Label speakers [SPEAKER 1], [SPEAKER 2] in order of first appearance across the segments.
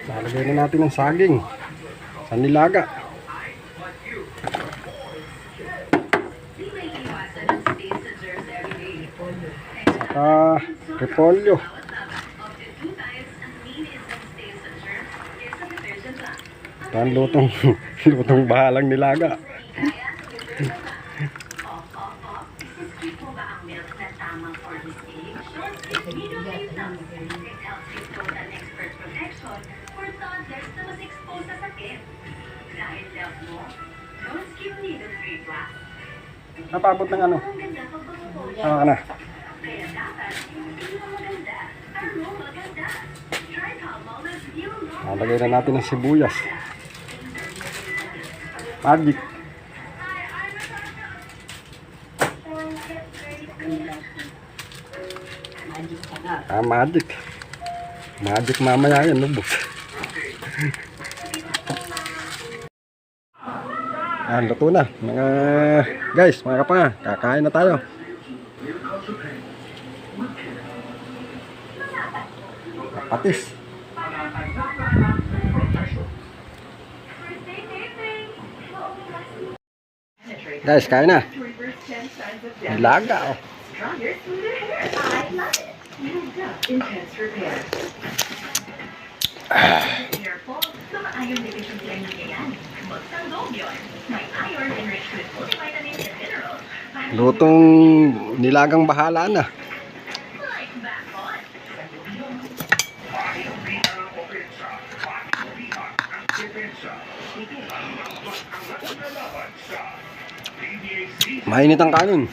[SPEAKER 1] Lalagay na natin ng saging sa nilaga. Saka repolyo. Yan, lutong bahalang nilaga. Napabot ng ano? Ah, na. Lagay na natin ng sibuyas. Magic. Magic. Magic mamaya yan, lubos. Yan, luto na. Mga guys, mga kapanga, kakain na tayo. Patis. Guys, kain na. Nilaga, oh. Lutong nilagang bahala na. Mainit ang kanin.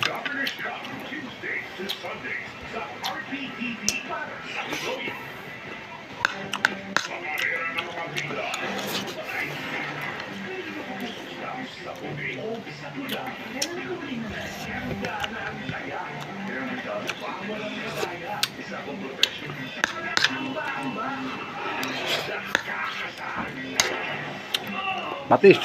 [SPEAKER 1] Patis.